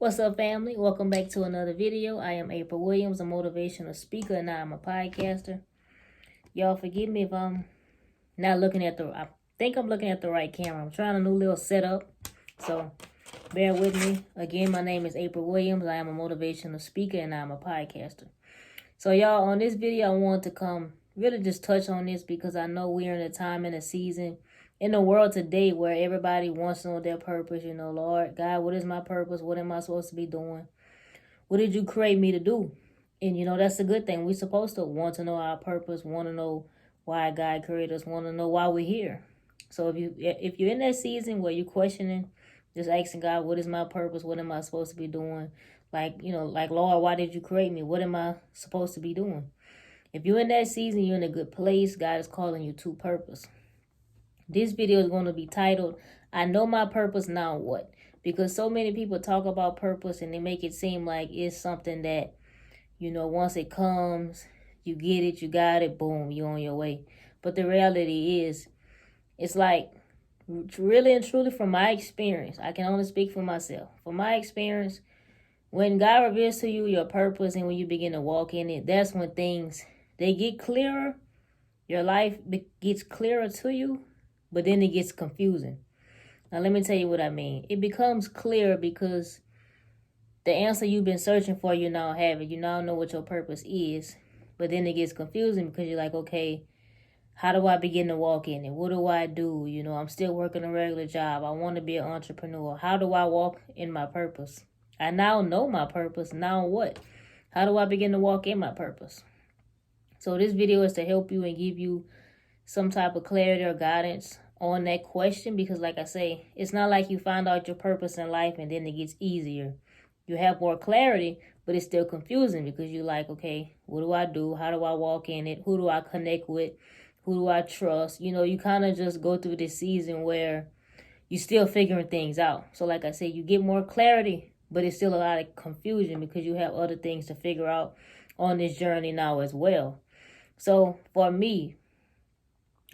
What's up, family? Welcome back to another video. I am April Williams, a motivational speaker, and I'm a podcaster. Y'all forgive me if I'm not looking at I think I'm looking at the right camera. I'm trying a new little setup, so bear with me. Again, my name is April Williams. I am a motivational speaker, and I'm a podcaster. So, y'all, on this video, I want to come really just touch on this because I know we're in a time and a season in the world today where everybody wants to know their purpose. Lord God, what is my purpose? What am I supposed to be doing? What did you create me to do? And that's a good thing. We're supposed to want to know our purpose, want to know why God created us, want to know why we're here. So if you're in that season where you're questioning, just asking God, what is my purpose? What am I supposed to be doing? Like Lord, why did you create me? What am I supposed to be doing? If you're in that season, you're in a good place. God is calling you to purpose. This video is going to be titled, I Know My Purpose, Now What? Because so many people talk about purpose and they make it seem like it's something that, once it comes, you get it, you got it, boom, you're on your way. But the reality is, it's like, really and truly from my experience, I can only speak for myself. From my experience, when God reveals to you your purpose and when you begin to walk in it, that's when things, they get clearer. Your life gets clearer to you, but then it gets confusing. Now, let me tell you what I mean. It becomes clear because the answer you've been searching for, you now have it. You now know what your purpose is. But then it gets confusing because you're like, okay, how do I begin to walk in it? What do I do? I'm still working a regular job. I want to be an entrepreneur. How do I walk in my purpose? I now know my purpose. Now what? How do I begin to walk in my purpose? So this video is to help you and give you some type of clarity or guidance on that question, because like I say, it's not like you find out your purpose in life and then it gets easier. You have more clarity, but it's still confusing because you're like, okay, what do I do? How do I walk in it? Who do I connect with? Who do I trust? You kind of just go through this season where you're still figuring things out. So like I said, you get more clarity, but it's still a lot of confusion because you have other things to figure out on this journey now as well. So for me,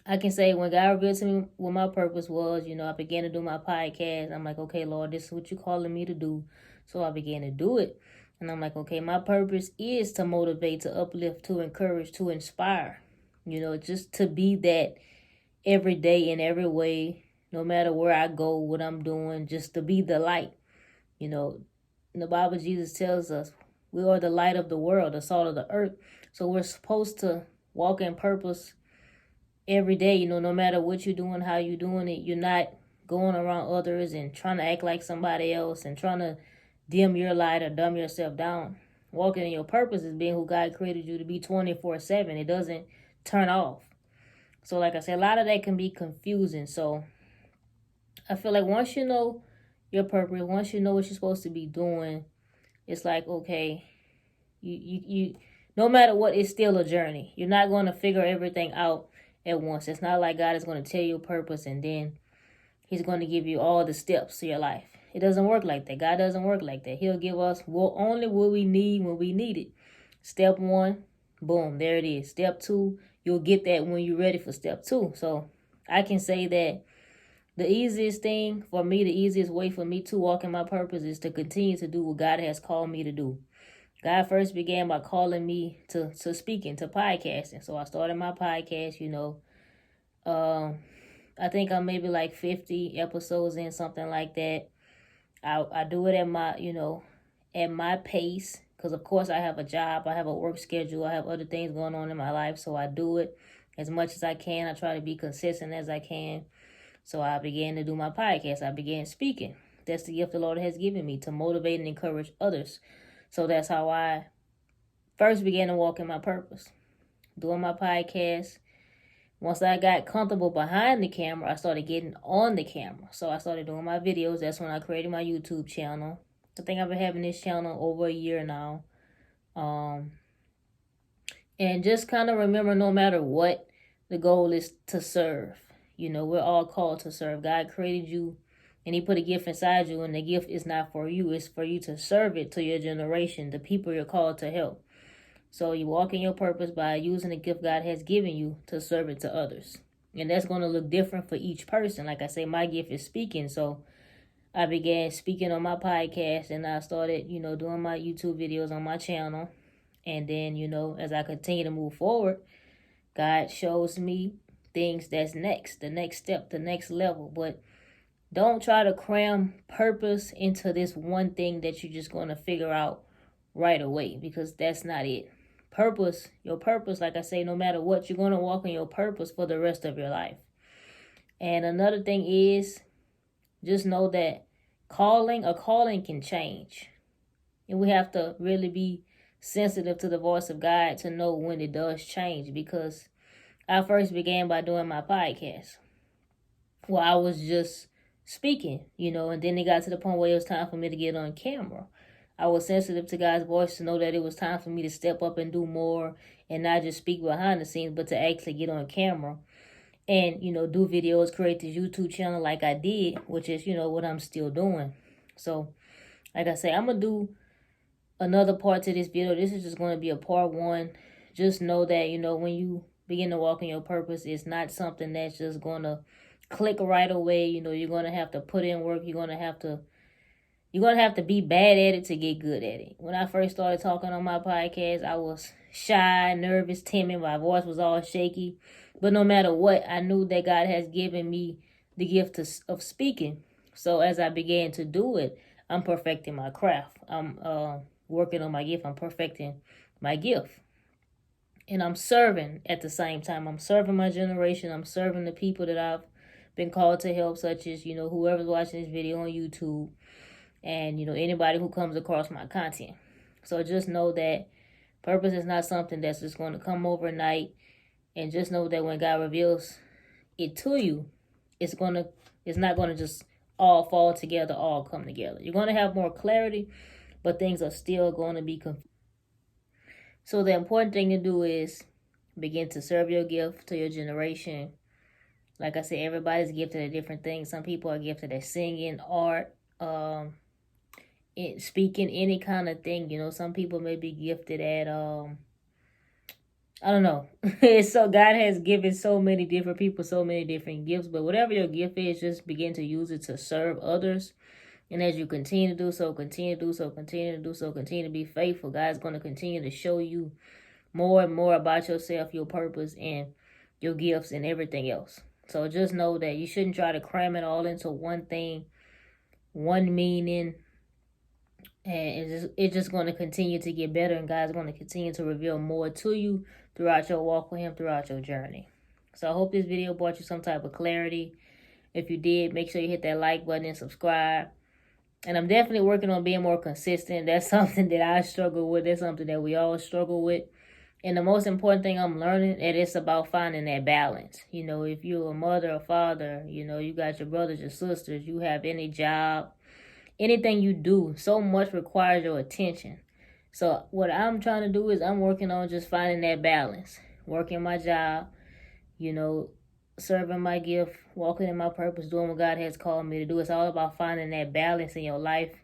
I can say when God revealed to me what my purpose was, I began to do my podcast. I'm like, okay, Lord, this is what you're calling me to do. So I began to do it. And I'm like, okay, my purpose is to motivate, to uplift, to encourage, to inspire. Just to be that every day in every way, no matter where I go, what I'm doing, just to be the light. In the Bible, Jesus tells us we are the light of the world, the salt of the earth. So we're supposed to walk in purpose every day, no matter what you're doing, how you're doing it. You're not going around others and trying to act like somebody else and trying to dim your light or dumb yourself down. Walking in your purpose is being who God created you to be 24/7. It doesn't turn off. So like I said, a lot of that can be confusing. So I feel like once you know your purpose, once you know what you're supposed to be doing, it's like, okay, you no matter what, it's still a journey. You're not going to figure everything out at once. It's not like God is going to tell you a purpose and then he's going to give you all the steps to your life. It doesn't work like that. God doesn't work like that. He'll give us only what we need when we need it. Step 1, boom, there it is. Step 2, you'll get that when you're ready for step 2. So I can say that the easiest thing for me, the easiest way for me to walk in my purpose is to continue to do what God has called me to do. God first began by calling me to speaking, to podcasting. So I started my podcast, I think I'm maybe like 50 episodes in, something like that. I do it at my, at my pace. Because, of course, I have a job. I have a work schedule. I have other things going on in my life. So I do it as much as I can. I try to be consistent as I can. So I began to do my podcast. I began speaking. That's the gift the Lord has given me, to motivate and encourage others. So that's how I first began to walk in my purpose. Doing my podcast. Once I got comfortable behind the camera, I started getting on the camera. So I started doing my videos. That's when I created my YouTube channel. I think I've been having this channel over a year now. And just kind of remember, no matter what, the goal is to serve. We're all called to serve. God created you and he put a gift inside you, and the gift is not for you. It's for you to serve it to your generation, the people you're called to help. So you walk in your purpose by using the gift God has given you to serve it to others. And that's going to look different for each person. Like I say, my gift is speaking. So I began speaking on my podcast, and I started, doing my YouTube videos on my channel. And then, as I continue to move forward, God shows me things that's next, the next step, the next level. But don't try to cram purpose into this one thing that you're just going to figure out right away, because that's not it. Your purpose, like I say, no matter what, you're going to walk in your purpose for the rest of your life. And another thing is, just know that a calling can change. And we have to really be sensitive to the voice of God to know when it does change, because I first began by doing my podcast. Well, I was just speaking, and then it got to the point where it was time for me to get on camera. I was sensitive to God's voice to know that it was time for me to step up and do more, and not just speak behind the scenes, but to actually get on camera and, do videos, create this YouTube channel like I did, which is, what I'm still doing. So, like I say, I'm going to do another part to this video. This is just going to be a part one. Just know that, when you begin to walk in your purpose, it's not something that's just going to click right away. You're going to have to put in work. You're going to have to be bad at it to get good at it. When I first started talking on my podcast, I was shy, nervous, timid. My voice was all shaky. But no matter what, I knew that God has given me the gift of speaking. So as I began to do it, I'm perfecting my craft. I'm working on my gift. I'm perfecting my gift. And I'm serving at the same time. I'm serving my generation. I'm serving the people that I've been called to help, such as, whoever's watching this video on YouTube, and, anybody who comes across my content. So just know that purpose is not something that's just going to come overnight. And just know that when God reveals it to you, it's not going to just all fall together, all come together. You're going to have more clarity, but things are still going to be confused. So the important thing to do is begin to serve your gift to your generation. Like I said, everybody's gifted at different things. Some people are gifted at singing, art, speaking, any kind of thing. Some people may be gifted at I don't know. So God has given so many different people so many different gifts. But whatever your gift is, just begin to use it to serve others. And as you continue to do so, continue to be faithful, God's going to continue to show you more and more about yourself, your purpose, and your gifts and everything else. So just know that you shouldn't try to cram it all into one thing, one meaning. And it's just going to continue to get better, and God's going to continue to reveal more to you throughout your walk with Him, throughout your journey. So I hope this video brought you some type of clarity. If you did, make sure you hit that like button and subscribe. And I'm definitely working on being more consistent. That's something that I struggle with. That's something that we all struggle with. And the most important thing I'm learning, that it's about finding that balance. If you're a mother or father, you got your brothers, your sisters, you have any job, anything you do, so much requires your attention. So what I'm trying to do is I'm working on just finding that balance. Working my job, serving my gift, walking in my purpose, doing what God has called me to do. It's all about finding that balance in your life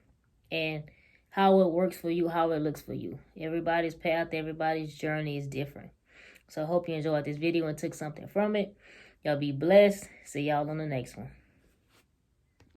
and how it works for you, how it looks for you. Everybody's path, everybody's journey is different. So I hope you enjoyed this video and took something from it. Y'all be blessed. See y'all on the next one.